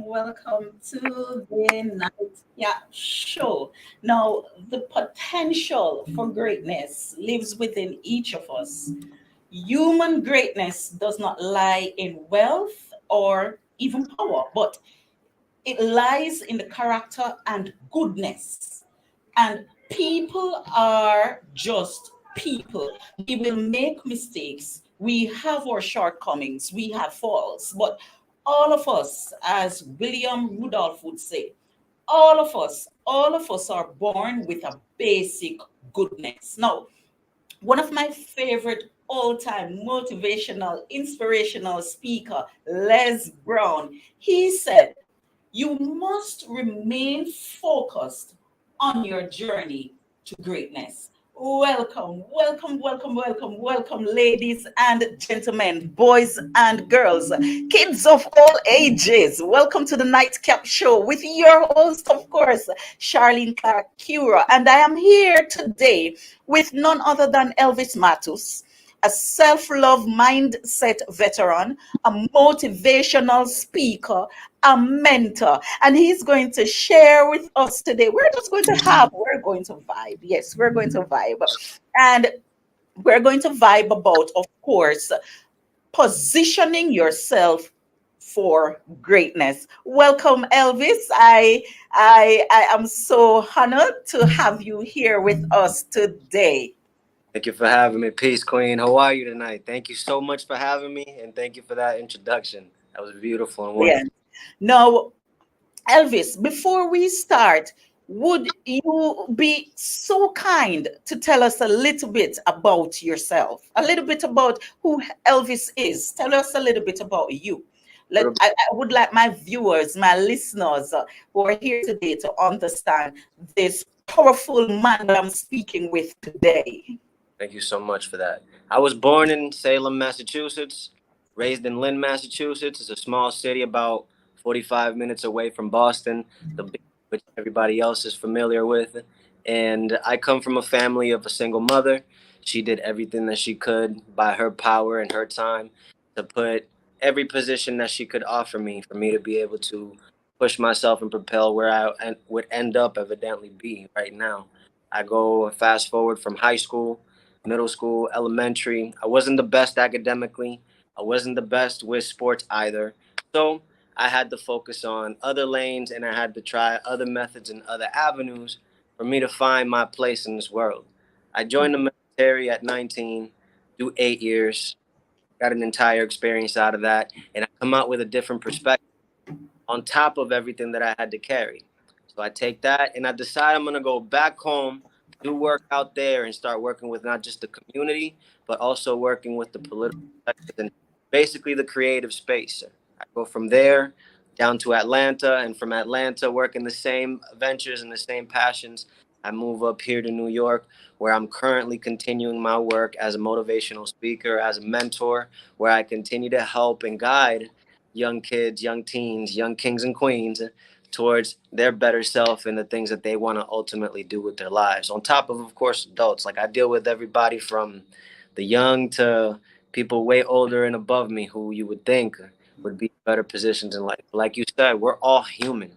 Welcome to the Night Show. Now, the potential for greatness lives within each of us. Human greatness does not lie in wealth or even power, but it lies in the character and goodness. And people are just people. We will make mistakes. We have our shortcomings. We have faults. But all of us, as William Rudolph would say, all of us are born with a basic goodness. Now, one of my favorite all-time motivational, inspirational speaker, Les Brown, he said, you must remain focused on your journey to greatness. Welcome, ladies and gentlemen, boys and girls, kids of all ages. Welcome to the Nightcap Show with your host, of course, Charlene Clark Cura. And I am here today with none other than Elvis Matus, a self-love mindset veteran, a motivational speaker, a mentor, and he's going to share with us today. We're going to vibe. Yes, we're going to vibe. And we're going to vibe about, of course, positioning yourself for greatness. Welcome, Elvis. I am so honored to have you here with us today. Thank you for having me. Peace, Queen. How are you tonight? Thank you so much for having me, and thank you for that introduction. That was beautiful and wonderful. Brilliant. Now, Elvis, before we start, would you be so kind to tell us a little bit about yourself? A little bit about who Elvis is. Tell us a little bit about you. Little bit. I would like my viewers, my listeners who are here today to understand this powerful man that I'm speaking with today. Thank you so much for that. I was born in Salem, Massachusetts, raised in Lynn, Massachusetts. It's a small city about 45 minutes away from Boston, the big which everybody else is familiar with. And I come from a family of a single mother. She did everything that she could by her power and her time to put every position that she could offer me for me to be able to push myself and propel where would end up evidently be right now. I go fast forward from high school, middle school, elementary. I wasn't the best academically. I wasn't the best with sports either. So I had to focus on other lanes and I had to try other methods and other avenues for me to find my place in this world. I joined the military at 19, do 8 years, got an entire experience out of that, and I come out with a different perspective on top of everything that I had to carry. So I take that and I decide I'm going to go back home, do work out there, and start working with not just the community, but also working with the political sectors and basically the creative space. I go from there down to Atlanta, and from Atlanta, working the same ventures and the same passions. I move up here to New York, where I'm currently continuing my work as a motivational speaker, as a mentor, where I continue to help and guide young kids, young teens, young kings and queens towards their better self and the things that they want to ultimately do with their lives. On top of course, adults. Like I deal with everybody from the young to people way older and above me who you would think would be in better positions in life. Like you said, we're all human.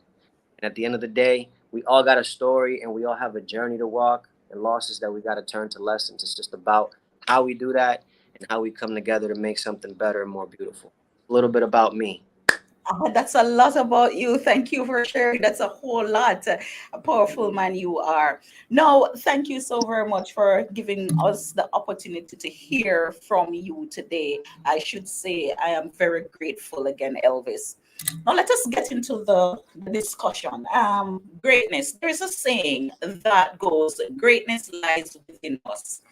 And at the end of the day, we all got a story and we all have a journey to walk and losses that we got to turn to lessons. It's just about how we do that and how we come together to make something better and more beautiful. A little bit about me. That's a lot about you. Thank you for sharing. That's a whole lot. A powerful man you are. No, thank you so very much for giving us the opportunity to hear from you today. I should say I am very grateful again, Elvis. Now let us get into the discussion. Greatness. There is a saying that goes, greatness lies within us.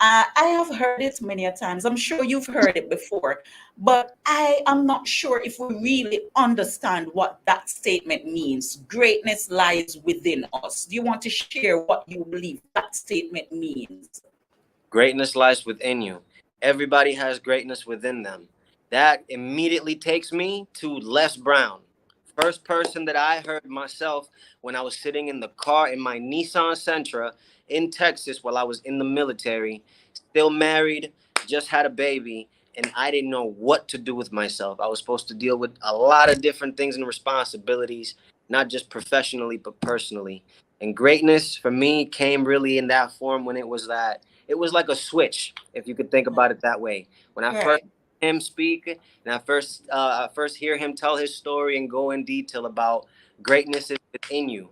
I have heard it many a times. I'm sure you've heard it before, but I am not sure if we really understand what that statement means. Greatness lies within us. Do you want to share what you believe that statement means? Greatness lies within you. Everybody has greatness within them. That immediately takes me to Les Brown. First person that I heard myself when I was sitting in the car in my Nissan Sentra in Texas while I was in the military, still married, just had a baby, and I didn't know what to do with myself. I was supposed to deal with a lot of different things and responsibilities, not just professionally, but personally. And greatness for me came really in that form when it was like a switch, if you could think about it that way. When I first Right. heard him speak, and I first hear him tell his story and go in detail about greatness is within you.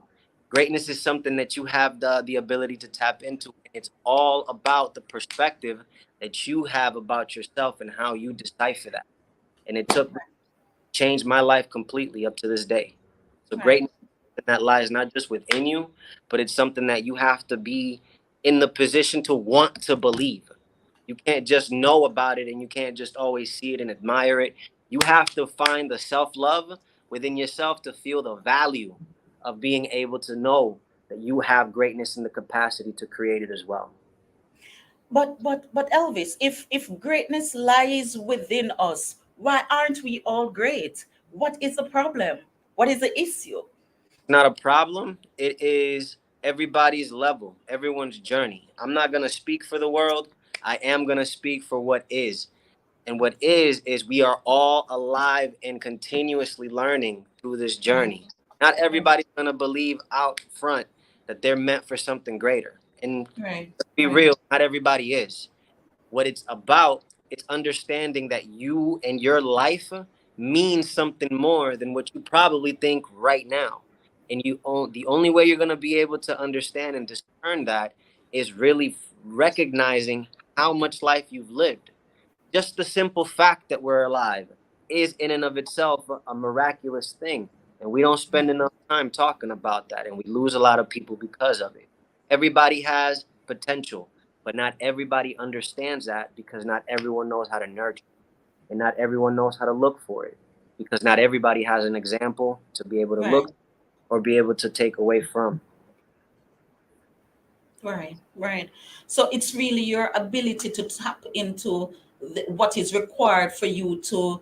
Greatness is something that you have the ability to tap into. It's all about the perspective that you have about yourself and how you decipher that. And it took changed my life completely up to this day. So Right. greatness that lies not just within you, but it's something that you have to be in the position to want to believe. You can't just know about it and you can't just always see it and admire it. You have to find the self love within yourself to feel the value of being able to know that you have greatness in the capacity to create it as well. But Elvis, if greatness lies within us, why aren't we all great? What is the problem? What is the issue? Not a problem. It is everybody's level, everyone's journey. I'm not going to speak for the world. I am going to speak for what is. And what is we are all alive and continuously learning through this journey. Not everybody's going to believe out front that they're meant for something greater. And Right. to be Right. real, not everybody is. What it's about, it's understanding that you and your life means something more than what you probably think right now. And the only way you're going to be able to understand and discern that is really recognizing how much life you've lived. Just the simple fact that we're alive is in and of itself a miraculous thing. And we don't spend enough time talking about that. And we lose a lot of people because of it. Everybody has potential, but not everybody understands that because not everyone knows how to nurture it, and not everyone knows how to look for it because not everybody has an example to be able to Right. look or be able to take away from. Right, right. So it's really your ability to tap into what is required for you to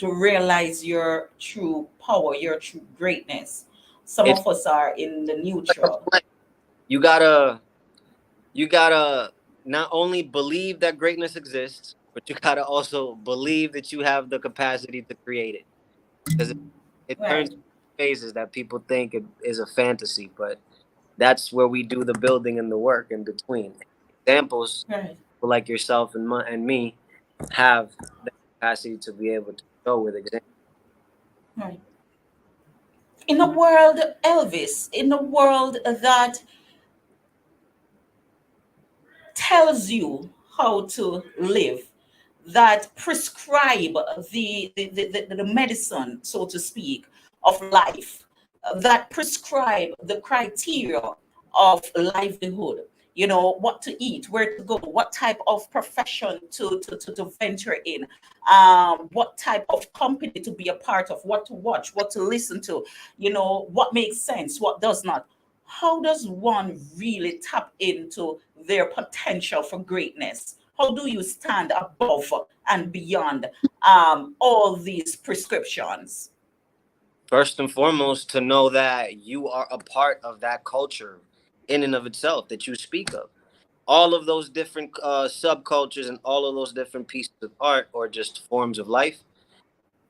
realize your true power, your true greatness. Some It's of us are in the like a neutral. flame. You gotta not only believe that greatness exists, but you gotta also believe that you have the capacity to create it. Because it turns Right, phases that people think it is a fantasy, but that's where we do the building and the work in between. Examples right, people like yourself and me have the capacity to be able to show with examples. right. In a world, Elvis, in a world that tells you how to live, that prescribe the medicine, so to speak, of life, that prescribe the criteria of livelihood. You know, what to eat, where to go, what type of profession to venture in, what type of company to be a part of, what to watch, what to listen to, you know, what makes sense, what does not. How does one really tap into their potential for greatness? How do you stand above and beyond all these prescriptions? First and foremost, to know that you are a part of that culture in and of itself that you speak of. All of those different subcultures and all of those different pieces of art or just forms of life,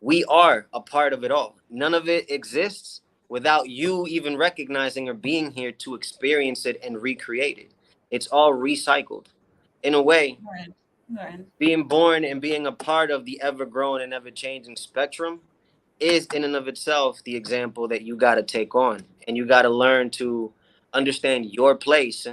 we are a part of it all. None of it exists without you even recognizing or being here to experience it and recreate it. It's all recycled. In a way, Right, right, being born and being a part of the ever growing and ever changing spectrum is in and of itself the example that you got to take on. And you got to learn to understand your place,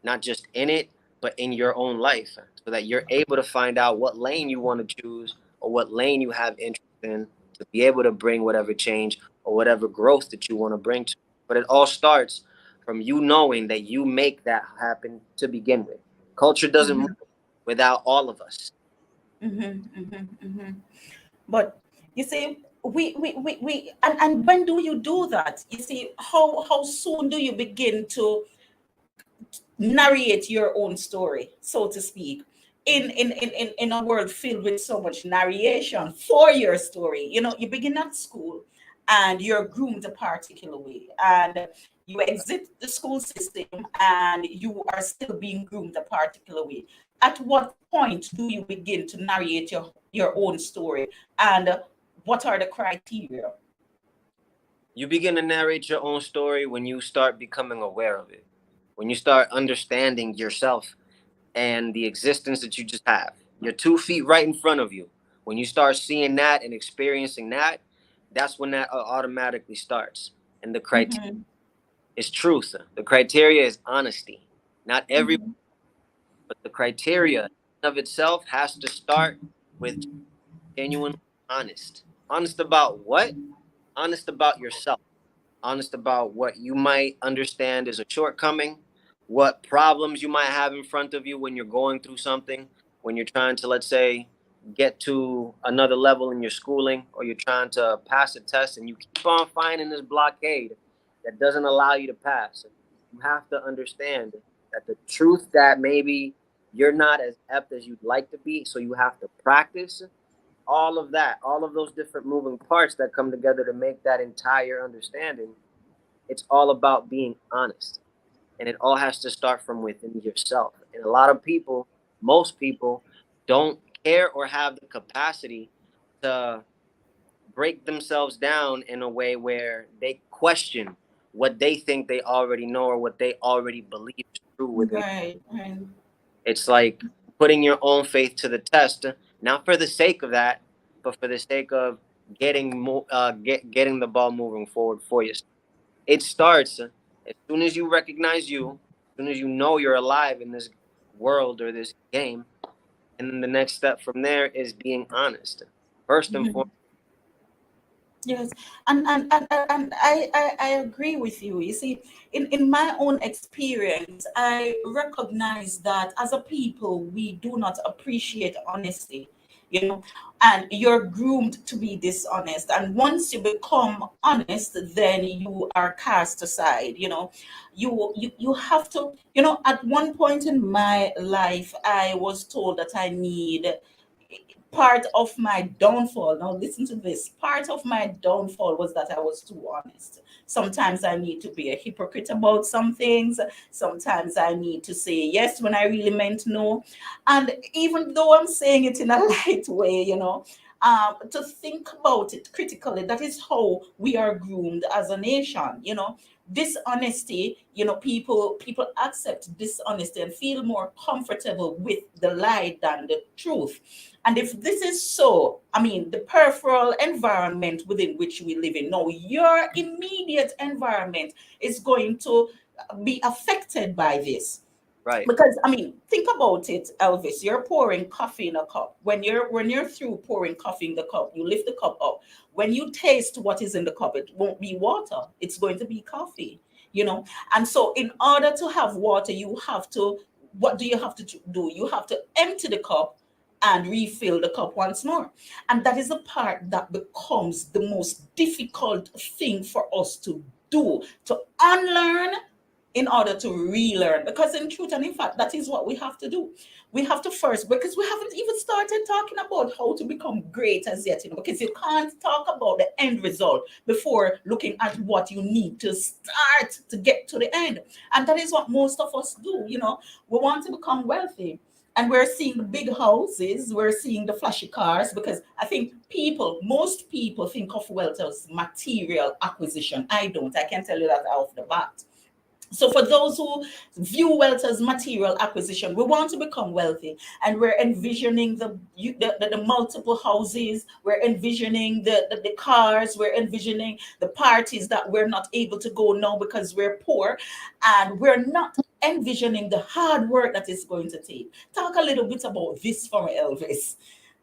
not just in it, but in your own life, so that you're able to find out what lane you want to choose or what lane you have interest in to be able to bring whatever change or whatever growth that you want to bring to. But it all starts from you knowing that you make that happen to begin with. Culture doesn't move mm-hmm, without all of us. mm-hmm, mm-hmm, mm-hmm. But you see, and when do you do that? You see, how soon do you begin to narrate your own story, so to speak, in a world filled with so much narration for your story? You know, you begin at school and you're groomed a particular way, and you exit the school system and you are still being groomed a particular way. At what point do you begin to narrate your own story, and what are the criteria? You begin to narrate your own story when you start becoming aware of it, when you start understanding yourself and the existence that you just have. You're 2 feet right in front of you. When you start seeing that and experiencing that, that's when that automatically starts. And the criteria Mm-hmm, is truth. The criteria is honesty. Not every, mm-hmm, but the criteria of itself has to start with genuinely honest. Honest about what? Honest about yourself. Honest about what you might understand is a shortcoming, what problems you might have in front of you when you're going through something, when you're trying to, let's say, get to another level in your schooling, or you're trying to pass a test and you keep on finding this blockade that doesn't allow you to pass. You have to understand that the truth that maybe you're not as apt as you'd like to be, so you have to practice all of that, all of those different moving parts that come together to make that entire understanding. It's all about being honest. And it all has to start from within yourself. And a lot of people, most people, don't care or have the capacity to break themselves down in a way where they question what they think they already know or what they already believe is true within. right, right. It's like putting your own faith to the test, not for the sake of that, but for the sake of getting the ball moving forward for you. It starts as soon as you recognize you, as soon as you know you're alive in this world or this game, and then the next step from there is being honest. First and Mhm. foremost. Yes, and I agree with you. You see, in my own experience, I recognize that as a people, we do not appreciate honesty, you know, and you're groomed to be dishonest. And once you become honest, then you are cast aside, you know. You have to, you know, at one point in my life, I was told that I need part of my downfall. Now, listen to this. Part of my downfall was that I was too honest. Sometimes I need to be a hypocrite about some things. Sometimes I need to say yes when I really meant no. And even though I'm saying it in a light way, you know, to think about it critically, that is how we are groomed as a nation, you know. Dishonesty, you know, people accept dishonesty and feel more comfortable with the lie than the truth. And if this is so, I mean, the peripheral environment within which we live in now, your immediate environment is going to be affected by this. Right. Because I mean, think about it, Elvis. You're pouring coffee in a cup. When you're through pouring coffee in the cup, you lift the cup up. When you taste what is in the cup, it won't be water. It's going to be coffee. You know, and so in order to have water, you have to. What do you have to do? You have to empty the cup and refill the cup once more. And that is the part that becomes the most difficult thing for us to do, to unlearn in order to relearn. Because in truth and in fact, that is what we have to do. We have to first, because we haven't even started talking about how to become great as yet, you know, because you can't talk about the end result before looking at what you need to start to get to the end. And that is what most of us do, you know. We want to become wealthy, and we're seeing the big houses, we're seeing the flashy cars, because I think most people think of wealth as material acquisition. I don't. I can tell you that off the bat. So for those who view wealth as material acquisition, we want to become wealthy, and we're envisioning the multiple houses, we're envisioning the cars, we're envisioning the parties that we're not able to go now because we're poor, and we're not envisioning the hard work that it's going to take. Talk a little bit about this for me, Elvis.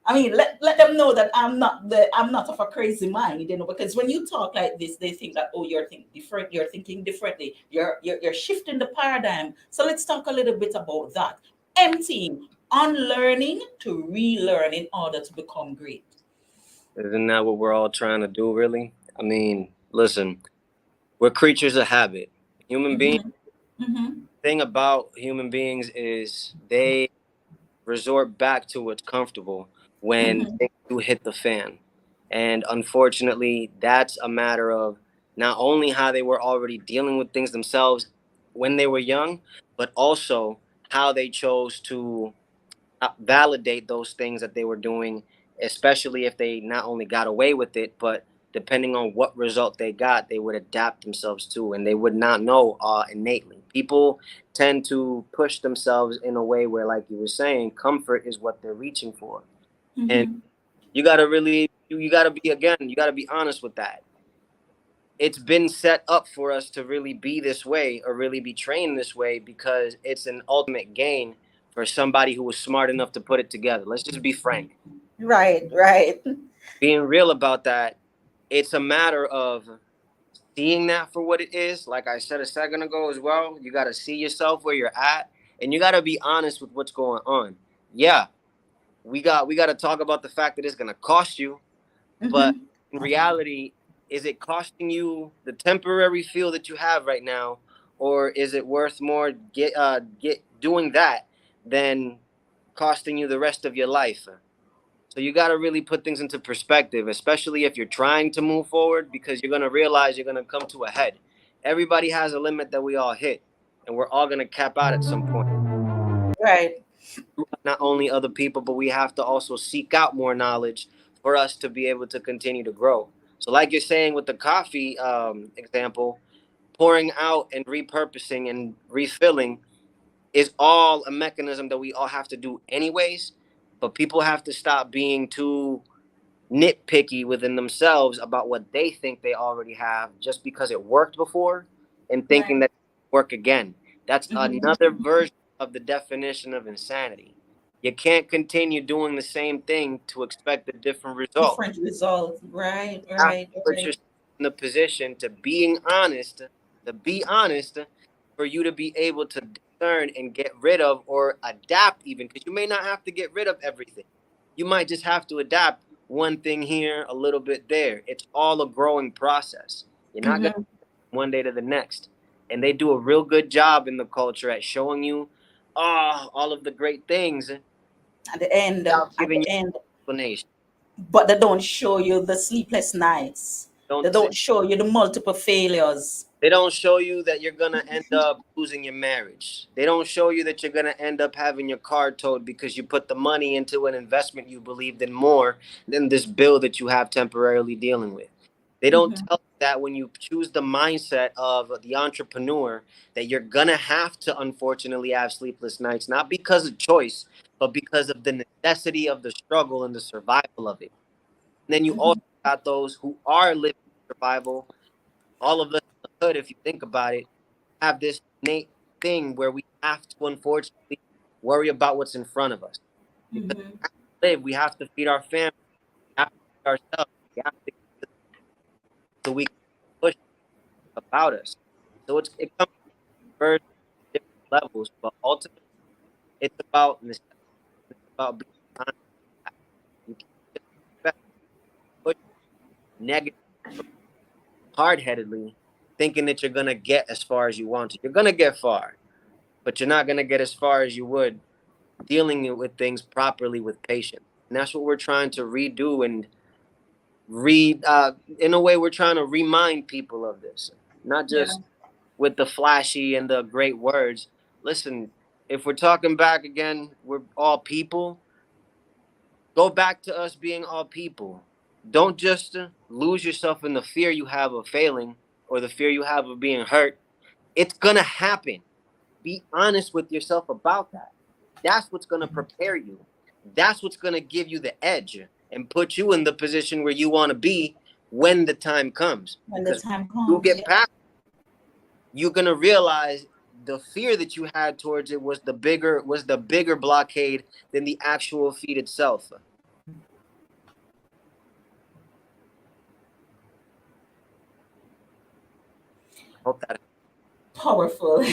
I mean, let them know that I'm not of a crazy mind, you know, because when you talk like this, they think that, oh, you're thinking differently. You're shifting the paradigm. So let's talk a little bit about that. Emptying, unlearning to relearn in order to become great. Isn't that what we're all trying to do, really? I mean, listen, we're creatures of habit. Human beings, Mm-hmm. Mm-hmm. thing about human beings is they resort back to what's comfortable when Mm-hmm. things do hit the fan. And unfortunately, that's a matter of not only how they were already dealing with things themselves when they were young, but also how they chose to validate those things that they were doing, especially if they not only got away with it, but depending on what result they got, they would adapt themselves to, and they would not know innately. People tend to push themselves in a way where, like you were saying, comfort is what they're reaching for, and Mm-hmm. you got to really, you got to be again, you got to be honest with that. It's been set up for us to really be this way or really be trained this way because it's an ultimate gain for somebody who was smart enough to put it together. Let's just be frank. Right, right. Being real about that, it's a matter of seeing that for what it is. Like I said a second ago as well, you got to see yourself where you're at and you got to be honest with what's going on. Yeah, we got to talk about the fact that it's going to cost you. But Mm-hmm. in reality, is it costing you the temporary feel that you have right now, or is it worth more get doing that than costing you the rest of your life? So you got to really put things into perspective, especially if you're trying to move forward, because you're gonna realize you're gonna come to a head. Everybody has a limit that we all hit, and we're all gonna cap out at some point. Right. Not only other people, but we have to also seek out more knowledge for us to be able to continue to grow. So, like you're saying with the coffee example, pouring out and repurposing and refilling is all a mechanism that we all have to do anyways. But people have to stop being too nitpicky within themselves about what they think they already have just because it worked before and thinking Right. that it will work again. That's Mhm. another version of the definition of insanity. You can't continue doing the same thing to expect a different result. Different results. Right, You have to right, put right. yourself in the position to be honest, for you to be able to discern and get rid of or adapt, even because you may not have to get rid of everything. You might just have to adapt one thing here, a little bit there. It's all a growing process. You're not going to Mhm. one day to the next. And they do a real good job in the culture at showing you all of the great things At the end, without at giving the you end, an explanation. but they don't show you the sleepless nights. They Don't don't show you the multiple failures. They don't show you that you're gonna end up losing your marriage. They don't show you that you're gonna end up having your car towed because you put the money into an investment you believed in more than this bill that you have temporarily dealing with. They don't Mhm. tell you that when you choose the mindset of the entrepreneur, that you're gonna have to unfortunately have sleepless nights, not because of choice, but because of the necessity of the struggle and the survival of it. And then you Mhm. also got those who are living survival. All of us in the hood, if you think about it, have this innate thing where we have to unfortunately worry about what's in front of us. Because Mhm. we have to live, we have to feed our family, we have to feed ourselves, we have to so we can push about us. So it comes from different levels, but ultimately it's about necessity. It's about being honest. You can't just expect to push negative hard headedly, thinking that you're gonna get as far as you want to. You're gonna get far, but you're not gonna get as far as you would dealing with things properly with patience. And that's what we're trying to redo and read. In a way, we're trying to remind people of this, not Yeah. just with the flashy and the great words. Listen, if we're talking back again, we're all people. Go back to us being all people. Don't just lose yourself in the fear you have of failing or the fear you have of being hurt. It's going to happen. Be honest with yourself about that. That's what's going to prepare you. That's what's going to give you the edge and put you in the position where you want to be when the time comes. When the Because time you'll comes, get yeah. past, you're going to realize the fear that you had towards it was the bigger blockade than the actual feat itself. I hope that. Powerful.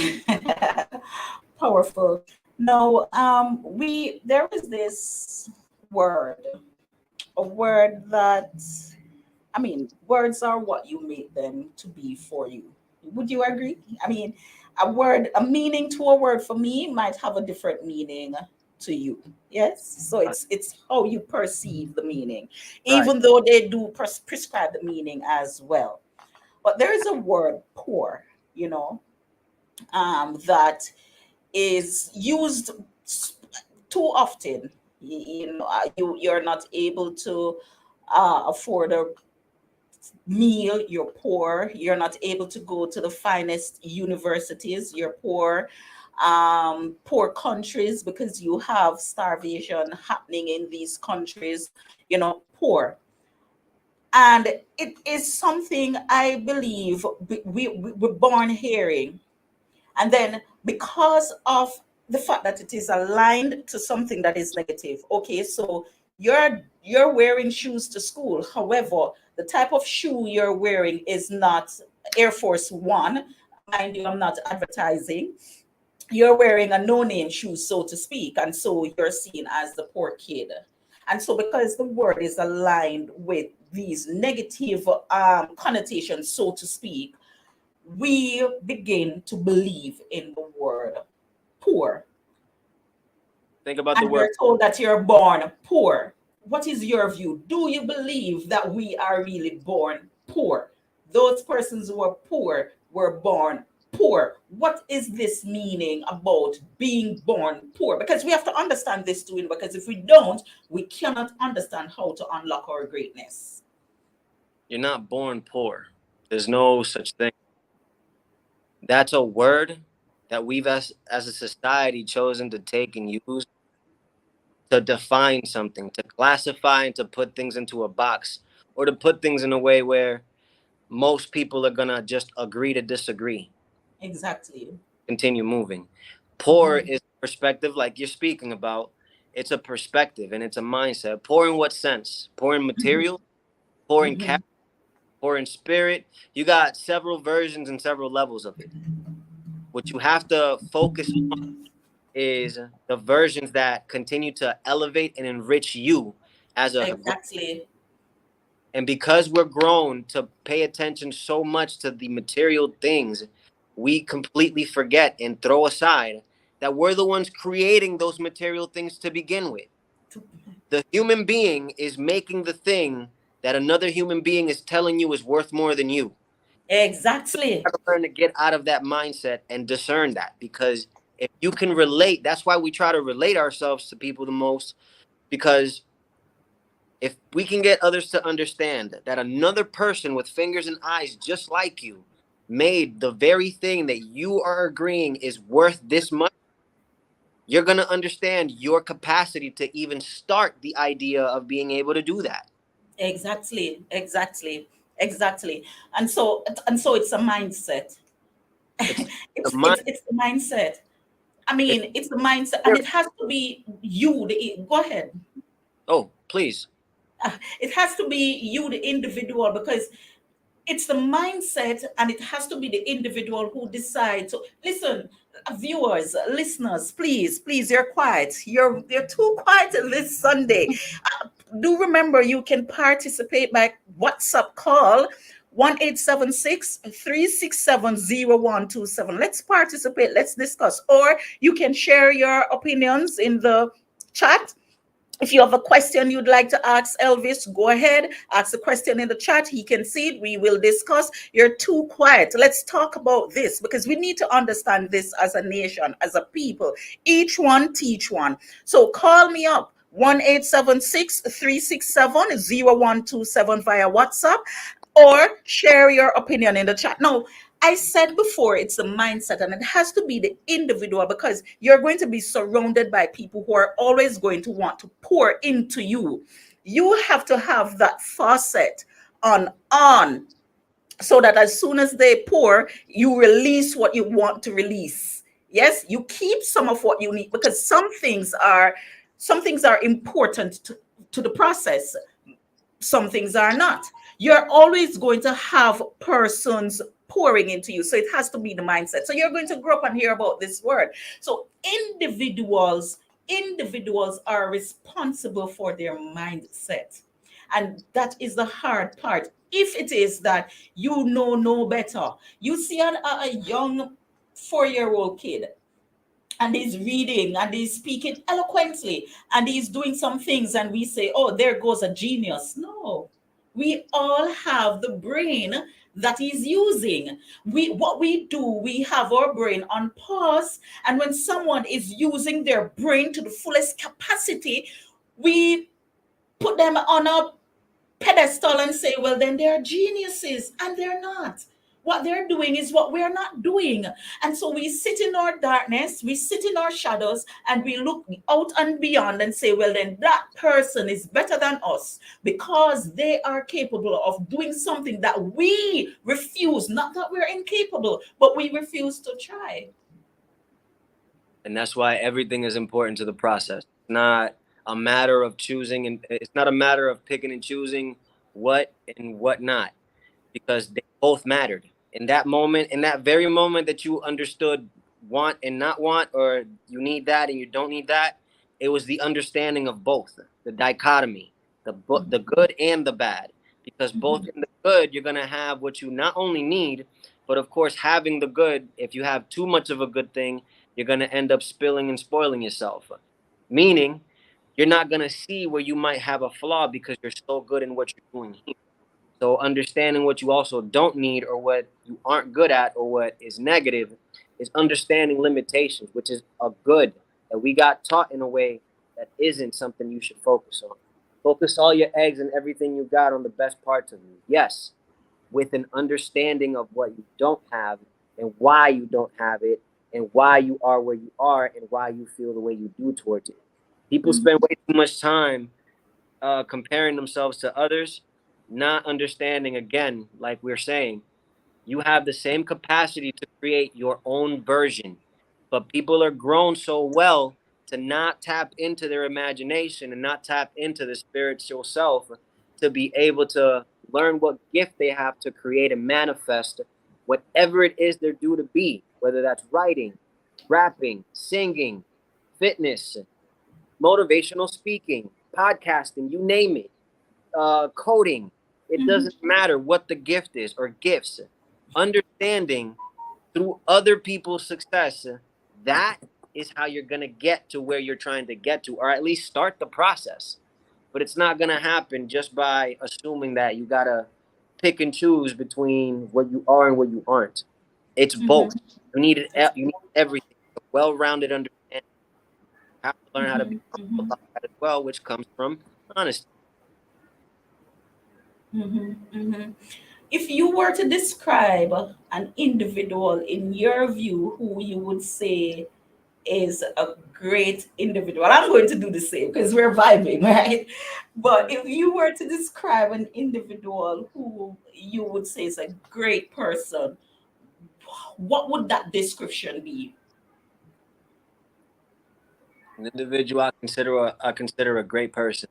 Powerful. No, we there is this word, a word that, I mean, words are what you make them to be for you. Would you agree? I mean, a word, a meaning to a word for me might have a different meaning to you. Yes, so it's how you perceive the meaning, Right. even though they do prescribe the meaning as well. But there is a word, poor, you know, that is used too often. You're not able to afford a meal, you're poor. You're not able to go to the finest universities, you're poor. Poor countries, because you have starvation happening in these countries, poor. And it is something I believe we're born hearing. And then, because of the fact that it is aligned to something that is negative, okay, so you're wearing shoes to school. However, the type of shoe you're wearing is not Air Force One. Mind you, I'm not advertising. You're wearing a no-name shoe, so to speak, and so you're seen as the poor kid. And so, because the word is aligned with these negative connotations, so to speak, we begin to believe in the word poor. Think about the And word. you're told that you're born poor. What is your view? Do you believe that we are really born poor? Those persons who are poor were born poor. What is this meaning about being born poor? Because we have to understand this too, because if we don't, we cannot understand how to unlock our greatness. You're not born poor. There's no such thing. That's a word that we've as a society chosen to take and use to define something, to classify and to put things into a box, or to put things in a way where most people are gonna just agree to disagree, Exactly. continue moving. Poor Mhm. is perspective, like you're speaking about. It's a perspective and it's a mindset. Poor in what sense? Poor in Mhm. material, poor in Mhm. character, poor in spirit. You got several versions and several levels of it. What you have to focus on is the versions that continue to elevate and enrich you as a. Exactly. And because we're grown to pay attention so much to the material things, we completely forget and throw aside that we're the ones creating those material things to begin with. The human being is making the thing that another human being is telling you is worth more than you. Exactly. You got to learn to get out of that mindset and discern that, because if you can relate, that's why we try to relate ourselves to people the most, because if we can get others to understand that another person with fingers and eyes just like you made the very thing that you are agreeing is worth this much, you're going to understand your capacity to even start the idea of being able to do that. Exactly. Exactly. Exactly. And so it's a mindset. It's the it's mind. it's it's the mindset. I It's, mean, it's the mindset, and it has to be you. Go ahead. oh, please. It has to be you, the individual, because it's the mindset, and it has to be the individual who decides. So listen, viewers, listeners, please, you're quiet. You're too quiet this Sunday. Do remember, you can participate by WhatsApp call 1-876-367-0127. Let's participate, let's discuss. Or you can share your opinions in the chat. If you have a question you'd like to ask Elvis, go ahead, ask the question in the chat. He can see it. We will discuss. You're too quiet. Let's talk about this, because we need to understand this as a nation, as a people. Each one teach one. So call me up. 1-876-367-0127 via WhatsApp, or share your opinion in the chat. Now, I said before, it's the mindset, and it has to be the individual, because you're going to be surrounded by people who are always going to want to pour into you. You have to have that faucet on, so that as soon as they pour, you release what you want to release. Yes, you keep some of what you need, because some things are important to the process. Some things are not. You're always going to have persons pouring into you. So it has to be the mindset. So you're going to grow up and hear about this word. So individuals are responsible for their mindset. And that is the hard part. If it is that you know no better, you see a young 4-year-old kid, and he's reading and he's speaking eloquently and he's doing some things, and we say, oh, there goes a genius. No, we all have the brain that he's using. What we do, we have our brain on pause, and when someone is using their brain to the fullest capacity, we put them on a pedestal and say, well, then they're geniuses, and they're not. What they're doing is what we're not doing. And so we sit in our darkness, we sit in our shadows, and we look out and beyond and say, well, then that person is better than us, because they are capable of doing something that we refuse. Not that we're incapable, but we refuse to try. And that's why everything is important to the process. It's not a matter of choosing, and it's not a matter of picking and choosing what and what not, because they both mattered in that moment. In that very moment that you understood want and not want, or you need that and you don't need that, it was the understanding of both, the dichotomy, the good and the bad. Because both in the good, you're gonna have what you not only need, but of course, having the good, if you have too much of a good thing, you're gonna end up spilling and spoiling yourself. Meaning, you're not gonna see where you might have a flaw because you're so good in what you're doing here. So understanding what you also don't need, or what you aren't good at, or what is negative, is understanding limitations, which is a good that we got taught in a way that isn't something you should focus on. Focus all your eggs and everything you got on the best parts of you. Yes, with an understanding of what you don't have and why you don't have it, and why you are where you are and why you feel the way you do towards it. People spend way too much time comparing themselves to others, not understanding, again, like we're saying, you have the same capacity to create your own version. But people are grown so well to not tap into their imagination and not tap into the spiritual self to be able to learn what gift they have to create and manifest whatever it is they're due to be, whether that's writing, rapping, singing, fitness, motivational speaking, podcasting, you name it, coding. It doesn't matter what the gift is or gifts. Understanding through other people's success, that is how you're going to get to where you're trying to get to, or at least start the process. But it's not going to happen just by assuming that you got to pick and choose between what you are and what you aren't. It's both. You need everything, a well-rounded understanding. You have to learn how to be humble about that as well, which comes from honesty. If you were to describe an individual in your view who you would say is a great individual, I'm going to do the same because we're vibing, right? But if you were to describe an individual who you would say is a great person, what would that description be? An individual I consider a great person.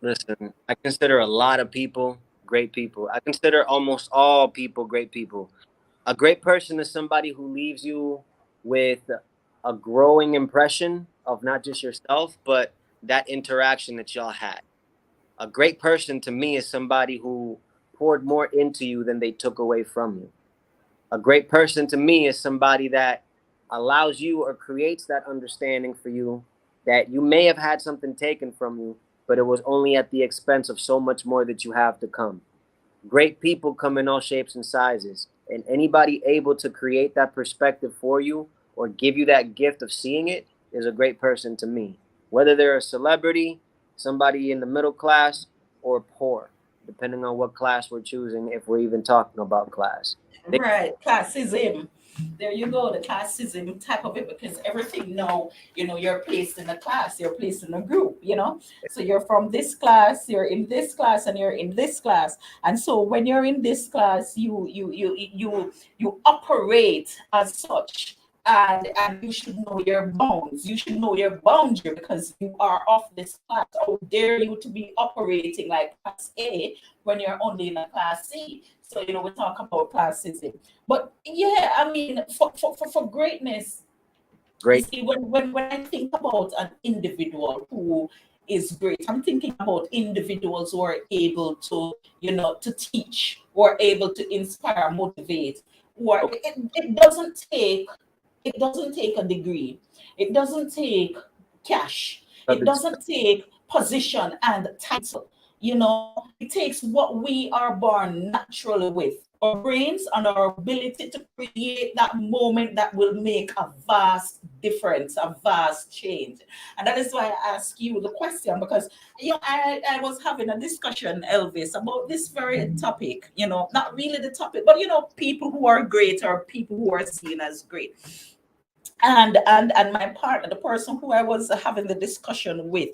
Listen, I consider a lot of people great people. I consider almost all people great people. A great person is somebody who leaves you with a growing impression of not just yourself, but that interaction that y'all had. A great person to me is somebody who poured more into you than they took away from you. A great person to me is somebody that allows you or creates that understanding for you that you may have had something taken from you, but it was only at the expense of so much more that you have to come. Great people come in all shapes and sizes, and anybody able to create that perspective for you or give you that gift of seeing it is a great person to me. Whether they're a celebrity, somebody in the middle class, or poor, depending on what class we're choosing, if we're even talking about class. Right, classism. There you go, the classism type of it, because everything now, you're placed in a class, you're placed in a group. So you're from this class, you're in this class, and you're in this class. And so when you're in this class, you operate as such. And you should know your bounds. You should know your boundary because you are of this class. How dare you to be operating like class A when you're only in a class C? So we talk about classism. But yeah, I mean, for greatness, Great. see, when I think about an individual who is great, I'm thinking about individuals who are able to, to teach, who are able to inspire, motivate, or it doesn't take a degree. It doesn't take cash. It doesn't take position and title. It takes what we are born naturally with, our brains and our ability to create that moment that will make a vast difference, a vast change. And that is why I ask you the question, because I was having a discussion, Elvis, about this very topic, not really the topic, but people who are great or people who are seen as great. And my partner, the person who I was having the discussion with,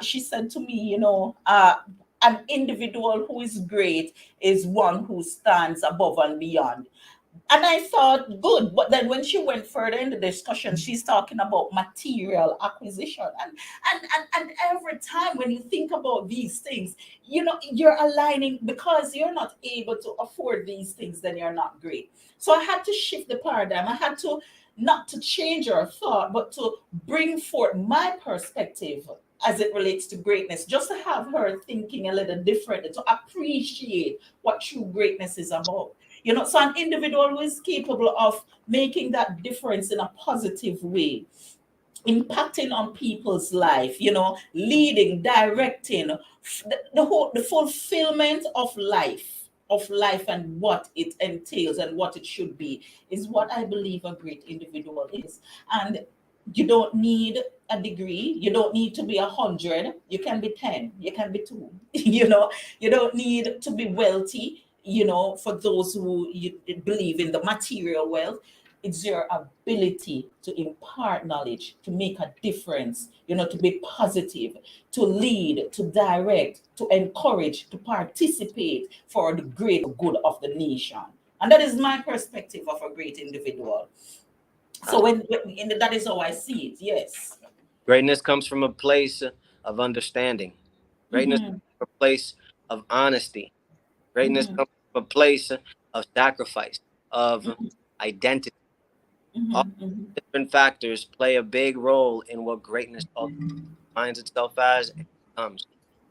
she said to me, an individual who is great is one who stands above and beyond. And I thought, good. But then when she went further in the discussion, she's talking about material acquisition. And every time when you think about these things, you're aligning, because you're not able to afford these things, then you're not great. So I had to shift the paradigm. I had to not to change her thought, but to bring forth my perspective as it relates to greatness, just to have her thinking a little differently, to appreciate what true greatness is about. So an individual who is capable of making that difference in a positive way, impacting on people's life, leading, directing, the fulfillment of life and what it entails and what it should be, is what I believe a great individual is. And you don't need a degree. You don't need to be 100. You can be 10. You can be 2. You don't need to be wealthy. For those who believe in the material wealth, It's your ability to impart knowledge, to make a difference, to be positive, to lead, to direct, to encourage, to participate for the greater good of the nation. And that is my perspective of a great individual. So that is how I see it. Yes. Greatness comes from a place of understanding. Greatness Mm-hmm. comes from a place of honesty. Greatness Mm-hmm. comes from a place of sacrifice, of identity. All Mm-hmm. different factors play a big role in what greatness ultimately finds itself as and becomes.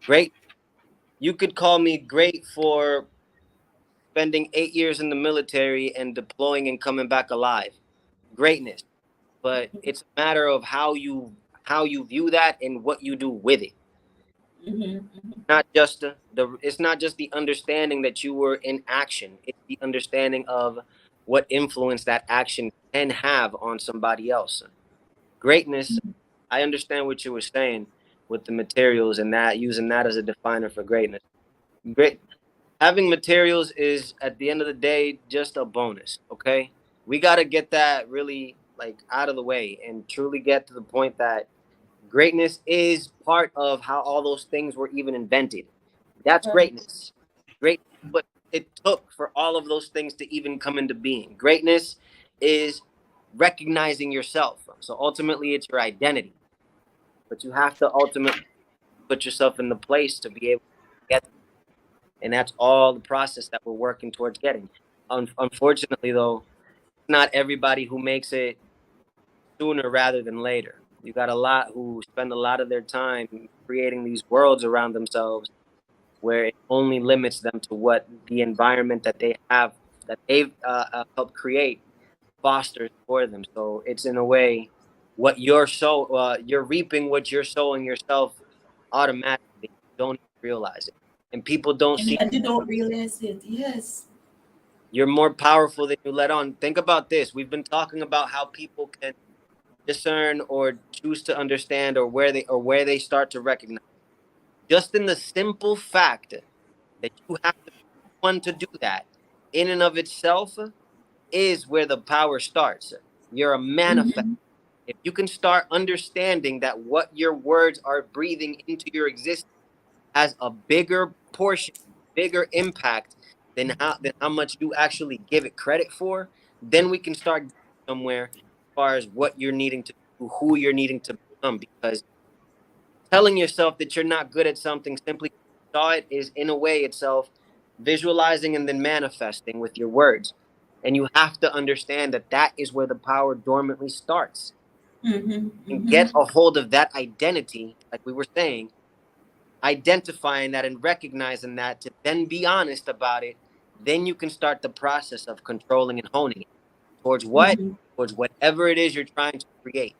Great. You could call me great for spending 8 years in the military and deploying and coming back alive. Greatness. But it's a matter of how you view that and what you do with it. Mm-hmm. Not just the it's not just the understanding that you were in action. It's the understanding of what influence that action can have on somebody else. Greatness, I understand what you were saying with the materials and that using that as a definer for greatness. Great Having materials is at the end of the day just a bonus, okay? We got to get that really like out of the way and truly get to the point that greatness is part of how all those things were even invented. That's Right. greatness. Great, what it took for all of those things to even come into being. Greatness is recognizing yourself. So ultimately, it's your identity. But you have to ultimately put yourself in the place to be able to get there. And that's all the process that we're working towards getting. Unfortunately, though, not everybody who makes it sooner rather than later. You got a lot who spend a lot of their time creating these worlds around themselves where it only limits them to what the environment that they have that they've helped create fosters for them. So it's in a way what you're reaping what you're sowing yourself automatically. You don't even realize it, and people don't see. And you don't realize it. Yes. You're more powerful than you let on. Think about this. We've been talking about how people can discern or choose to understand or where they start to recognize. Just in the simple fact that you have to be one to do that in and of itself is where the power starts. You're a manifest. Mm-hmm. If you can start understanding that what your words are breathing into your existence has a bigger portion, bigger impact than how much you actually give it credit for, then we can start somewhere as far as what you're needing to do, who you're needing to become. Because telling yourself that you're not good at something simply because you saw it is in a way itself visualizing and then manifesting with your words. And you have to understand that that is where the power dormantly starts. Mm-hmm. And get Mm-hmm. a hold of that identity, like we were saying, identifying that and recognizing that to then be honest about it, then you can start the process of controlling and honing it towards what? Mm-hmm. Towards whatever it is you're trying to create.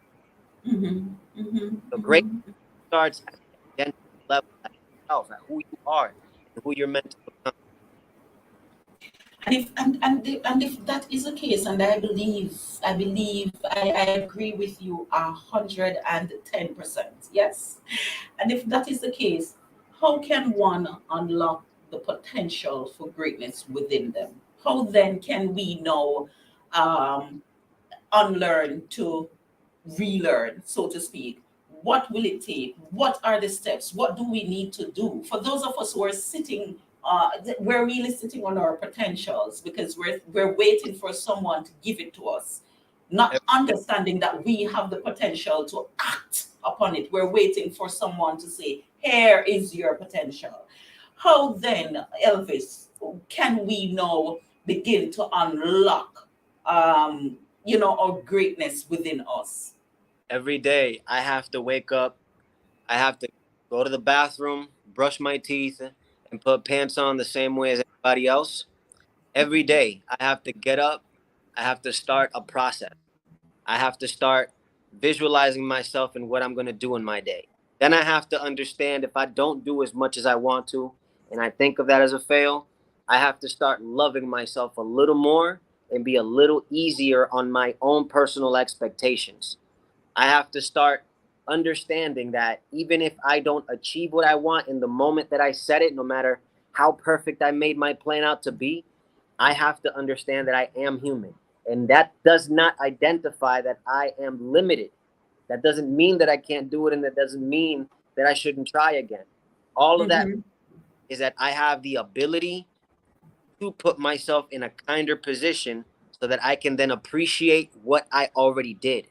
Mm-hmm. So great Mm-hmm. starts at the identity level, at yourself, at who you are and who you're meant to become. And if that is the case, and I agree with you 110%. Yes. And if that is the case, how can one unlock the potential for greatness within them? How then can we now um, unlearn to relearn, so to speak? What will it take? What are the steps? What do we need to do? For those of us who are sitting, we're really sitting on our potentials because we're waiting for someone to give it to us, not understanding that we have the potential to act upon it. We're waiting for someone to say, "Here is your potential." How then, Elvis, can we now begin to unlock um, our greatness within us? Every day I have to wake up, I have to go to the bathroom, brush my teeth, and put pants on the same way as everybody else. Every day I have to get up, I have to start a process. I have to start visualizing myself and what I'm going to do in my day. Then I have to understand if I don't do as much as I want to, and I think of that as a fail, I have to start loving myself a little more and be a little easier on my own personal expectations. I have to start understanding that even if I don't achieve what I want in the moment that I set it, no matter how perfect I made my plan out to be, I have to understand that I am human. And that does not identify that I am limited. That doesn't mean that I can't do it, and that doesn't mean that I shouldn't try again. All of that is that I have the ability to put myself in a kinder position so that I can then appreciate what I already did.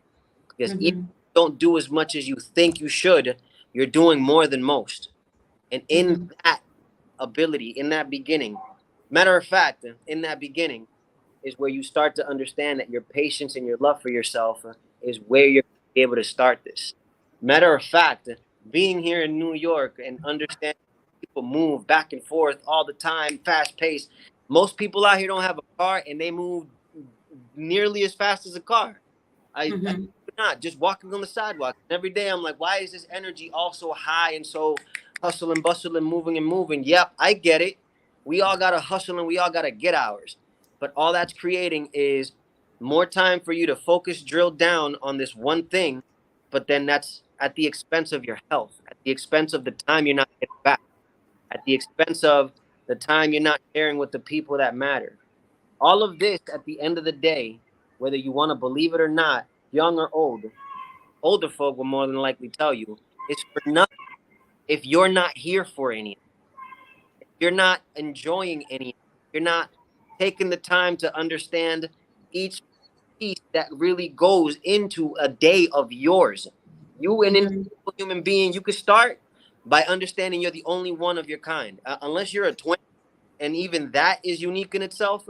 Because if you don't do as much as you think you should, you're doing more than most. And in that ability, in that beginning, matter of fact, in that beginning is where you start to understand that your patience and your love for yourself is where you're able to start this. Matter of fact, being here in New York and understanding people move back and forth all the time, fast paced. Most people out here don't have a car and they move nearly as fast as a car. I not just walking on the sidewalk every day. I'm like, why is this energy all so high and so hustle and bustle and moving and moving? Yep, I get it. We all gotta hustle and we all gotta get ours. But all that's creating is more time for you to focus, drill down on this one thing. But then that's at the expense of your health, at the expense of the time you're not getting back, at the expense of the time you're not sharing with the people that matter. All of this at the end of the day, whether you want to believe it or not, young or old, older folk will more than likely tell you it's for nothing if you're not here for any, if you're not enjoying any, you're not taking the time to understand each piece that really goes into a day of yours. You, an individual human being, you could start by understanding you're the only one of your kind. Unless you're a twin, and even that is unique in itself,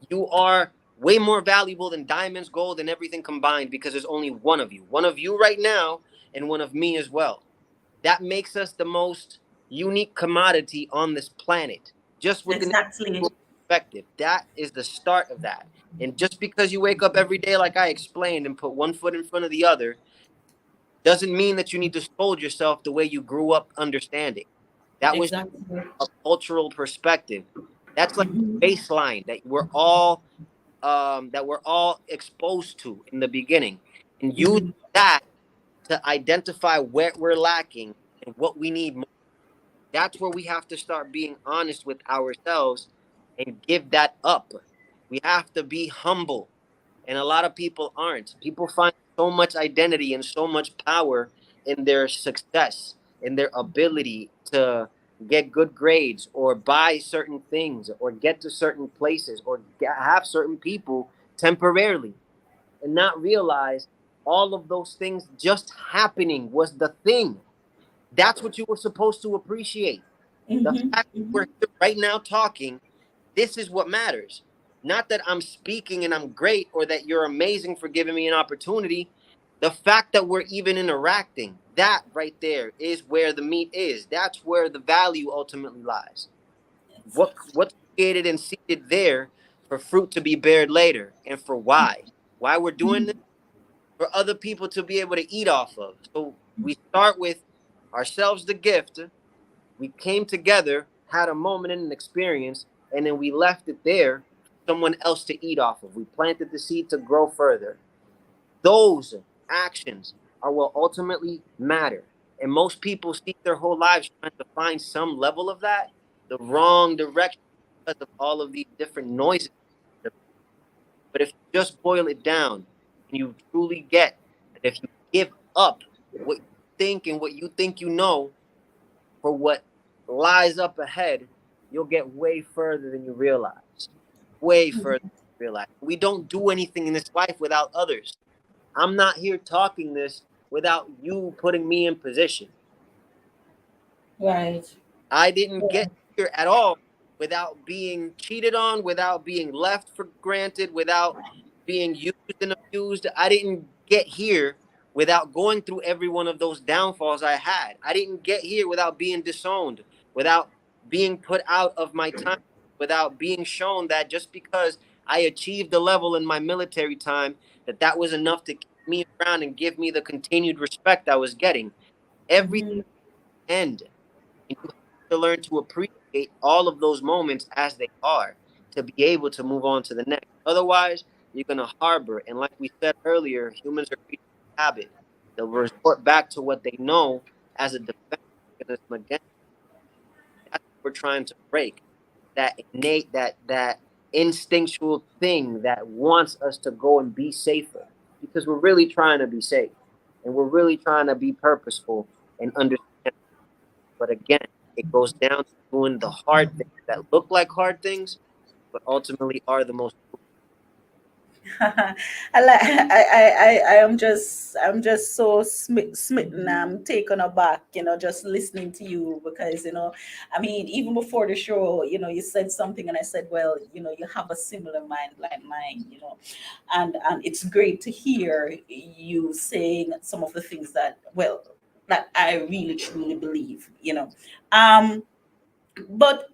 you are way more valuable than diamonds, gold, and everything combined because there's only one of you right now, and one of me as well. That makes us the most unique commodity on this planet. Just within perspective, that is the start of that. And just because you wake up every day, like I explained, and put one foot in front of the other, doesn't mean that you need to scold yourself the way you grew up understanding. That was a cultural perspective. That's like baseline that we're all exposed to in the beginning, and use that to identify where we're lacking and what we need more. That's where we have to start being honest with ourselves and give that up. We have to be humble. And a lot of people aren't. People find so much identity and so much power in their success, in their ability to get good grades or buy certain things or get to certain places or have certain people temporarily, and not realize all of those things just happening was the thing. That's what you were supposed to appreciate. The fact that we're here right now talking, this is what matters. Not that I'm speaking and I'm great or that you're amazing for giving me an opportunity. The fact that we're even interacting, that right there is where the meat is. That's where the value ultimately lies. What's created and seeded there for fruit to be bared later, and for why? Why we're doing this? For other people to be able to eat off of. So we start with ourselves the gift. We came together, had a moment and an experience, and then we left it there for someone else to eat off of. We planted the seed to grow further. Those actions are what ultimately matter. And most people seek their whole lives trying to find some level of that, the wrong direction because of all of these different noises. But if you just boil it down and you truly get that if you give up what you think and what you think you know for what lies up ahead, you'll get way further than you realize. Way further than you realize. We don't do anything in this life without others. I'm not here talking this without you putting me in position. Right. I didn't get here at all without being cheated on, without being left for granted, without being used and abused. I didn't get here without going through every one of those downfalls I had. I didn't get here without being disowned, without being put out of my time, without being shown that just because I achieved a level in my military time, that was enough to keep me around and give me the continued respect I was getting. Every end. And you have to learn to appreciate all of those moments as they are to be able to move on to the next. Otherwise, you're going to harbor. And like we said earlier, humans are creatures of habit. They'll resort back to what they know as a defense mechanism against. That's what we're trying to break. That innate, that instinctual thing that wants us to go and be safer, because we're really trying to be safe and we're really trying to be purposeful and understand. But again, it goes down to doing the hard things that look like hard things, but ultimately are the most. I am just so smitten. I'm taken aback, just listening to you because, I mean, even before the show, you said something and I said, well, you have a similar mind like mine, and it's great to hear you saying some of the things that, well, that I really truly believe, Um, but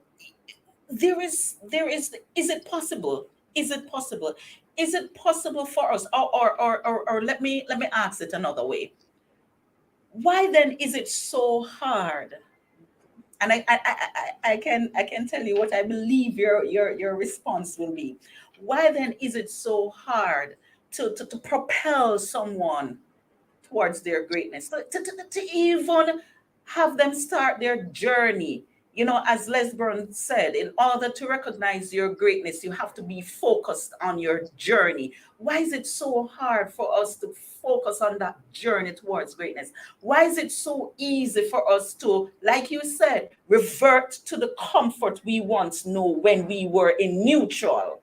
is it possible, is it possible is it possible for us, or let me ask it another way. Why then is it so hard? And I can tell you what I believe your response will be. Why then is it so hard to propel someone towards their greatness, to even have them start their journey? As Les Brown said, in order to recognize your greatness, you have to be focused on your journey. Why is it so hard for us to focus on that journey towards greatness? Why is it so easy for us to, like you said, revert to the comfort we once knew when we were in neutral?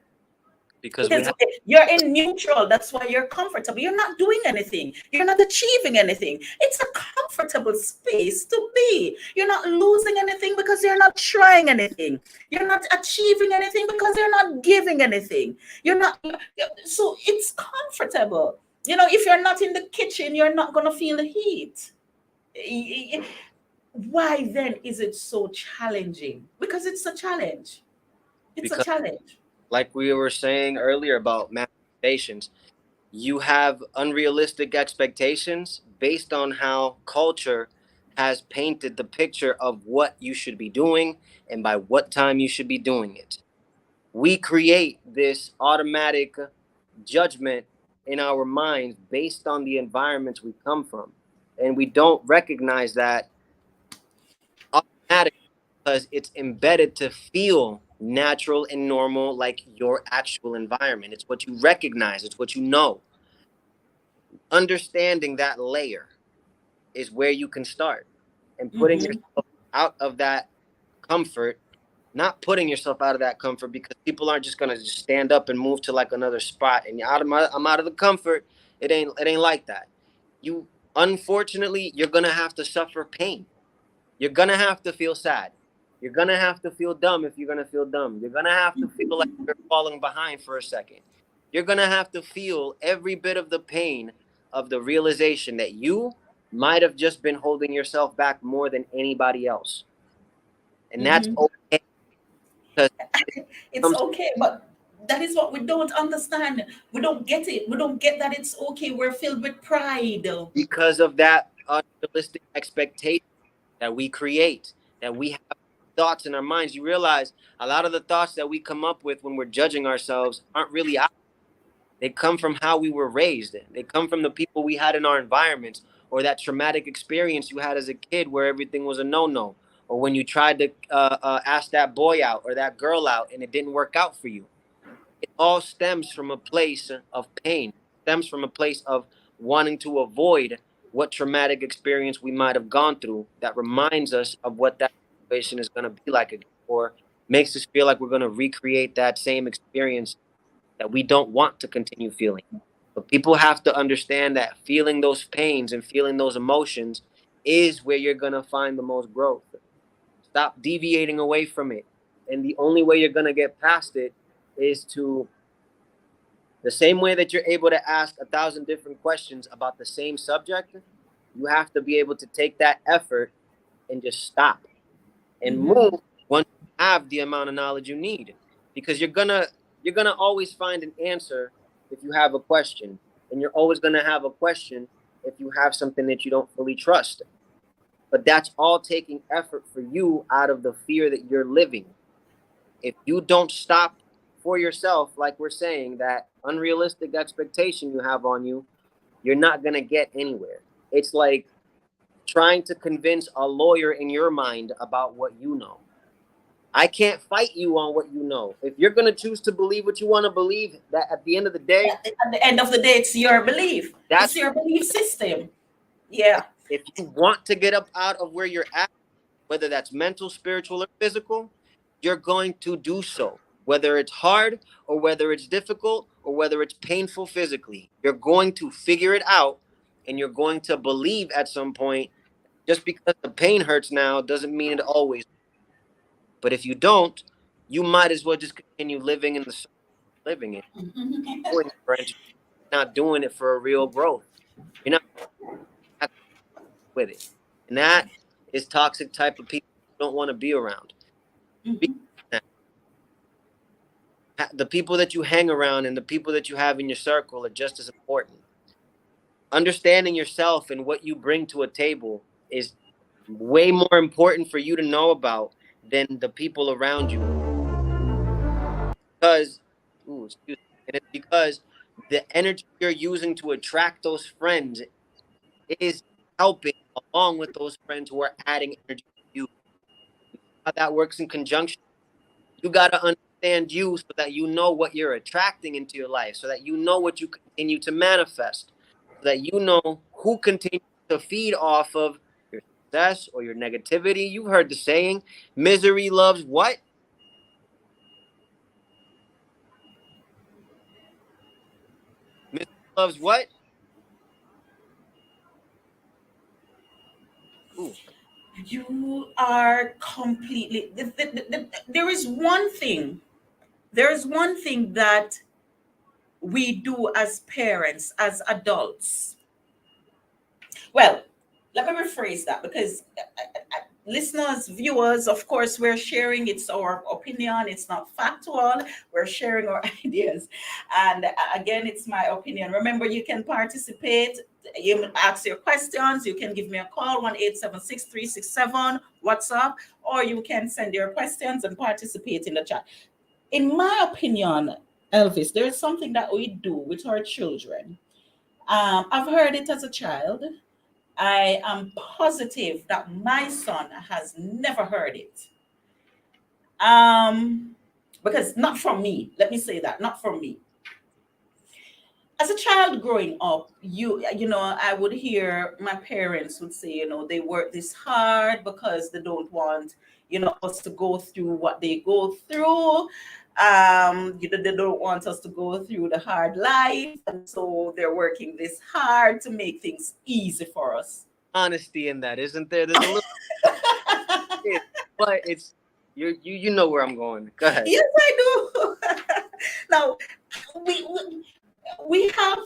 Because we Because have you're in neutral, that's why you're comfortable. You're not doing anything, you're not achieving anything. It's a comfortable space to be. You're not losing anything because you're not trying anything. You're not achieving anything because you're not giving anything. You're not, so it's comfortable. If you're not in the kitchen, you're not going to feel the heat. Why then is it so challenging? Because it's a challenge. It's a because, challenge. like we were saying earlier about manifestations, you have unrealistic expectations based on how culture has painted the picture of what you should be doing and by what time you should be doing it. We create this automatic judgment in our minds based on the environments we come from. And we don't recognize that automatically because it's embedded to feel natural and normal like your actual environment. It's what you recognize, it's what you know. Understanding that layer is where you can start, and putting Mhm. yourself out of that comfort, not putting yourself out of that comfort, because people aren't just gonna just stand up and move to like another spot and I'm out of the comfort. It ain't like that. You, unfortunately, you're gonna have to suffer pain. You're gonna have to feel sad. You're gonna have to feel dumb if you're gonna feel dumb. You're gonna have to feel like you're falling behind for a second. You're gonna have to feel every bit of the pain of the realization that you might have just been holding yourself back more than anybody else. And that's Mhm. okay, because it It's comes okay, but that is what we don't understand. We don't get it. We don't get that it's okay. We're filled with pride. because of that unrealistic expectation that we create, that we have thoughts in our minds. You realize a lot of the thoughts that we come up with when we're judging ourselves aren't really ours. They come from how we were raised. They come from the people we had in our environments, or that traumatic experience you had as a kid where everything was a no-no, or when you tried to ask that boy out or that girl out and it didn't work out for you. It all stems from a place of pain, stems from a place of wanting to avoid what traumatic experience we might have gone through that reminds us of what that situation is going to be like again, or makes us feel like we're going to recreate that same experience that we don't want to continue feeling. But people have to understand that feeling those pains and feeling those emotions is where you're going to find the most growth. Stop deviating away from it. And the only way you're going to get past it is to, the same way that you're able to ask 1,000 different questions about the same subject, you have to be able to take that effort and just stop and Mhm. move once you have the amount of knowledge you need, because you're gonna always find an answer if you have a question, and you're always gonna have a question if you have something that you don't fully trust. But that's all taking effort for you out of the fear that you're living. If you don't stop for yourself, like we're saying, that unrealistic expectation you have on you, you're not gonna get anywhere. It's like trying to convince a lawyer in your mind about what you know. I can't fight you on what you know. If you're going to choose to believe what you want to believe, that at the end of the day, At the end of the day, it's your belief. It's that's your belief system. Yeah. if you want to get up out of where you're at, whether that's mental, spiritual, or physical, you're going to do so. Whether it's hard or whether it's difficult or whether it's painful physically, you're going to figure it out and you're going to believe at some point. Just because the pain hurts now doesn't mean it always. But if you don't, you might as well just continue living in the circle you're living in. Doing it for entertainment, not doing it for a real growth. You're not happy with it. And that is toxic type of people you don't want to be around. The people that you hang around and the people that you have in your circle are just as important. Understanding yourself and what you bring to a table is way more important for you to know about than the people around you. Because, and it's because the energy you're using to attract those friends is helping along with those friends who are adding energy to you. How that works in conjunction. You got to understand you so that you know what you're attracting into your life, so that you know what you continue to manifest, so that you know who continues to feed off of your success or your negativity. You've heard the saying, misery loves what? Misery loves what? Ooh. You are completely. There is one thing. There is one thing that we do as parents, as adults. Well, let me rephrase that because listeners, viewers, of course, we're sharing. It's our opinion. It's not factual. We're sharing our ideas. And again, it's my opinion. Remember, you can participate. You can ask your questions. You can give me a call, 1-876-367, WhatsApp, or you can send your questions and participate in the chat. In my opinion, Elvis, there's something that we do with our children. I've heard it as a child. I am positive that my son has never heard it. Because not from me. Let me say that, not from me. As a child growing up, I would hear my parents would say, they work this hard because they don't want, us to go through what they go through. They don't want us to go through the hard life, and so they're working this hard to make things easy for us. Honesty in that, isn't there? There's a little, but it's you know where I'm going. Go ahead. Yes, I do. Now, we have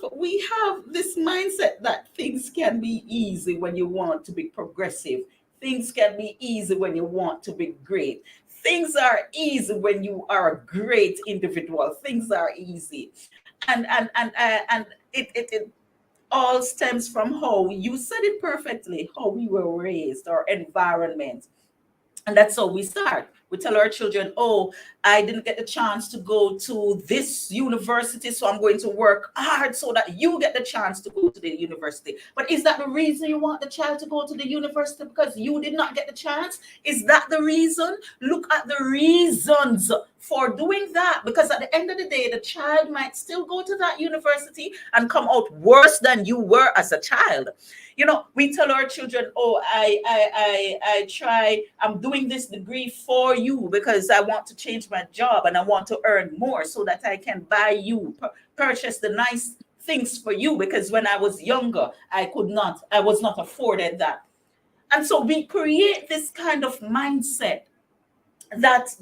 this mindset that things can be easy when you want to be progressive. Things can be easy when you want to be great. Things are easy when you are a great individual. Things are easy, and it all stems from how you said it perfectly. How we were raised, our environment. And that's how we start. We tell our children, oh, I didn't get the chance to go to this university, so I'm going to work hard so that you get the chance to go to the university. But is that the reason you want the child to go to the university? Because you did not get the chance? Is that the reason? Look at the reasons for doing that. Because at the end of the day, the child might still go to that university and come out worse than you were as a child. We tell our children, oh, I'm doing this degree for you because I want to change my job and I want to earn more so that I can buy you, purchase the nice things for you, because when I was younger, I was not afforded that. And so we create this kind of mindset that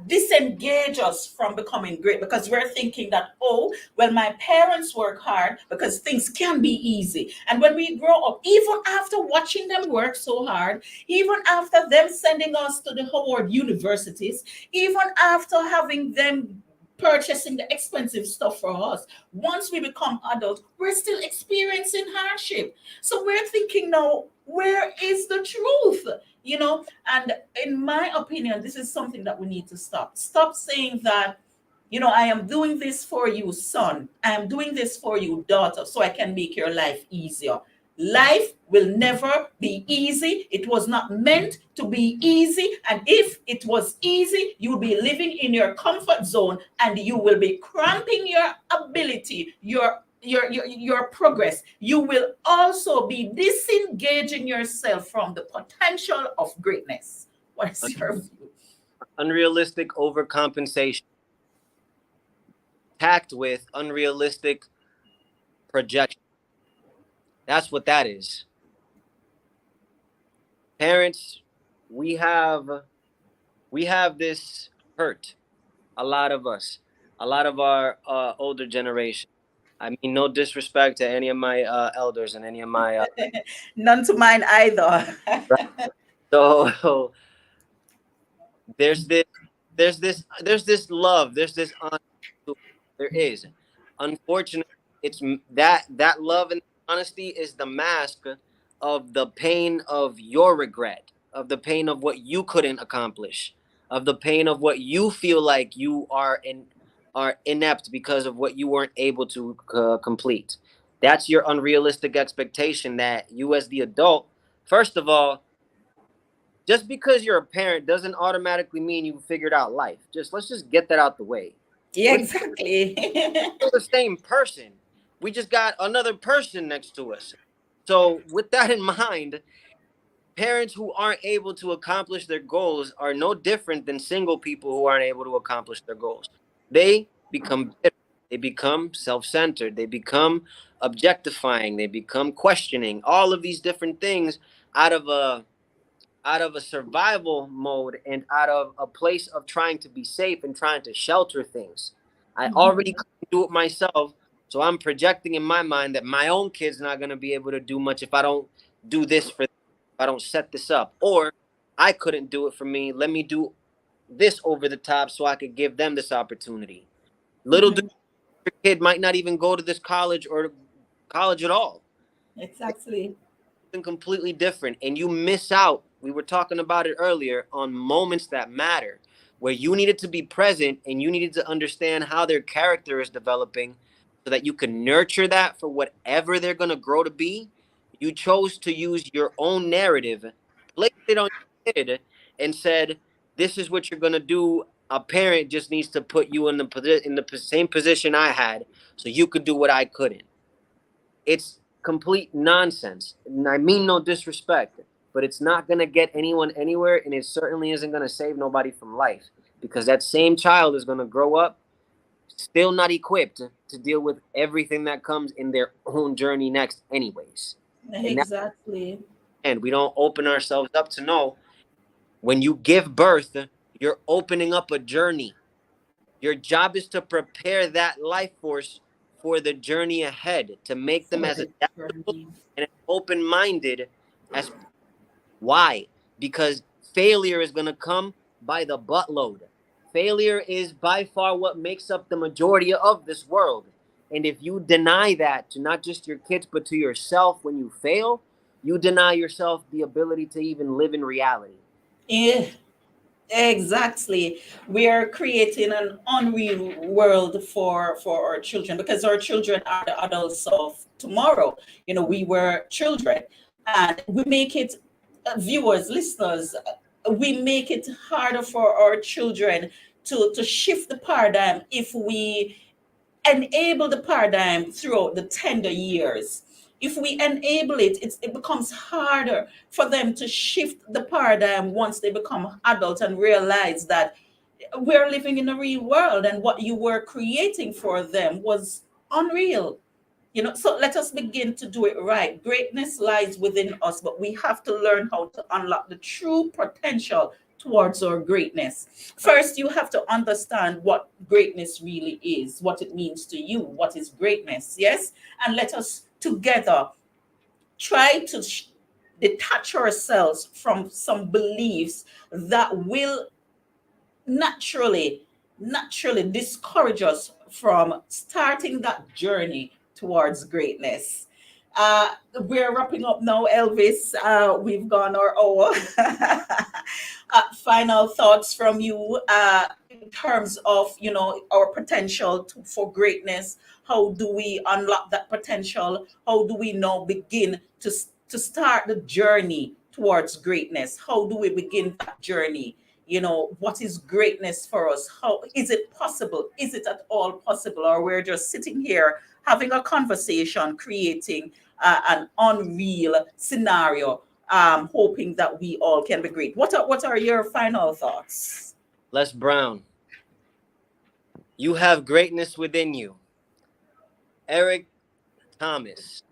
disengage us from becoming great, because we're thinking that, oh, well, my parents work hard because things can be easy. And when we grow up, even after watching them work so hard, even after them sending us to the Howard universities, even after having them purchasing the expensive stuff for us, once we become adults, we're still experiencing hardship. So we're thinking now, where is the truth? And in my opinion, this is something that we need to stop. Stop saying that, I am doing this for you, son. I am doing this for you, daughter, so I can make your life easier. Life will never be easy. It was not meant to be easy. And if it was easy, you'll be living in your comfort zone and you will be cramping your ability, your progress. You will also be disengaging yourself from the potential of greatness. What is your view? Unrealistic overcompensation, tacked with unrealistic projection. That's what that is. Parents, we have this hurt. A lot of us, a lot of our older generation. I mean, no disrespect to any of my elders and any of my. None to mine either. So there's this, there's this love, there's this honesty. There is, unfortunately, it's that love and honesty is the mask of the pain of your regret, of the pain of what you couldn't accomplish, of the pain of what you feel like you are inept because of what you weren't able to complete. That's your unrealistic expectation that you as the adult, first of all, just because you're a parent doesn't automatically mean you figured out life. Let's just get that out the way. Yeah, exactly. We're the same person. We just got another person next to us. So with that in mind, parents who aren't able to accomplish their goals are no different than single people who aren't able to accomplish their goals. They become bitter. They become self-centered. They become objectifying. They become questioning. All of these different things out of a survival mode and out of a place of trying to be safe and trying to shelter things. I already couldn't do it myself, so I'm projecting in my mind that my own kid's not going to be able to do much if I don't do this for them, if I don't set this up. Or I couldn't do it for me. Let me do this over the top so I could give them this opportunity. Little do your kid might not even go to this college or college at all. Exactly. Something completely different, and you miss out. We were talking about it earlier on moments that matter, where you needed to be present and you needed to understand how their character is developing so that you can nurture that for whatever they're going to grow to be. You chose to use your own narrative, placed it on your kid, and said, this is what you're going to do. A parent just needs to put you in the same position I had so you could do what I couldn't. It's complete nonsense. And I mean no disrespect, but it's not going to get anyone anywhere, and it certainly isn't going to save nobody from life, because that same child is going to grow up still not equipped to deal with everything that comes in their own journey next anyways. Exactly. And we don't open ourselves up to know when you give birth, you're opening up a journey. Your job is to prepare that life force for the journey ahead, to make them as adaptable and open-minded as. Why? Because failure is going to come by the buttload. Failure is by far what makes up the majority of this world. And if you deny that to not just your kids, but to yourself when you fail, you deny yourself the ability to even live in reality. Yeah, exactly. We are creating an unreal world for our children, because our children are the adults of tomorrow. We were children, and we make it, viewers, listeners, we make it harder for our children to shift the paradigm if we enable the paradigm throughout the tender years. If we enable it, it becomes harder for them to shift the paradigm once they become adults and realize that we're living in a real world and what you were creating for them was unreal. So let us begin to do it right. Greatness lies within us, but we have to learn how to unlock the true potential towards our greatness. First, you have to understand what greatness really is, what it means to you, what is greatness, yes? And let us together try to detach ourselves from some beliefs that will naturally discourage us from starting that journey towards greatness. We're wrapping up now, Elvis. We've gone our hour. Final thoughts from you in terms of our potential for greatness. How do we unlock that potential? How do we now begin to start the journey towards greatness? How do we begin that journey? What is greatness for us? How is it possible? Is it at all possible? Or we're just sitting here having a conversation, creating an unreal scenario, hoping that we all can be great. What are your final thoughts? Les Brown, you have greatness within you. Eric Thomas,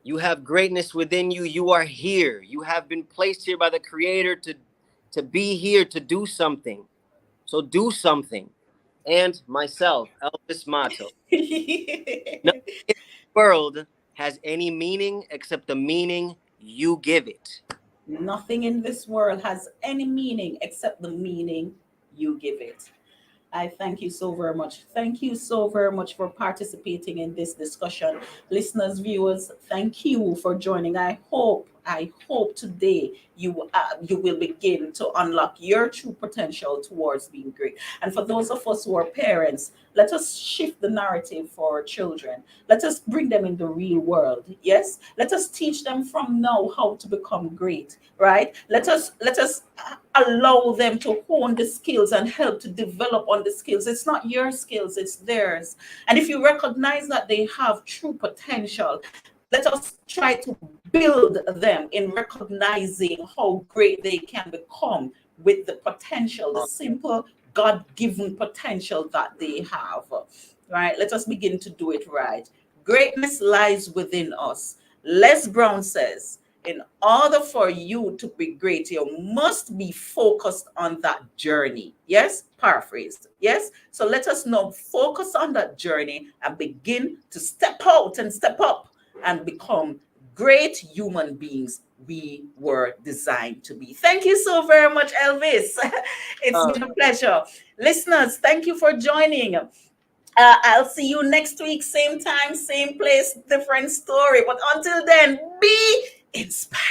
you have greatness within you. You are here. You have been placed here by the Creator to be here to do something. So do something. And myself, Elvis Mato. Nothing in the world has any meaning except the meaning you give it. Nothing in this world has any meaning except the meaning you give it. I thank you so very much. Thank you so very much for participating in this discussion. Listeners, viewers, thank you for joining. I hope today you will begin to unlock your true potential towards being great. And for those of us who are parents, let us shift the narrative for our children. Let us bring them in the real world. Yes, let us teach them from now how to become great. Right? Let us allow them to hone the skills and help to develop on the skills. It's not your skills, it's theirs. And if you recognize that they have true potential, let us try to build them in recognizing how great they can become with the potential, the simple God-given potential that they have. Right? Let us begin to do it right. Greatness lies within us. Les Brown says, in order for you to be great, you must be focused on that journey. Yes, paraphrased. Yes, so let us now focus on that journey and begin to step out and step up and become great human beings we were designed to be. Thank you so very much, Elvis. It's been a pleasure. Listeners, thank you for joining. I'll see you next week, same time, same place, different story. But until then, be inspired.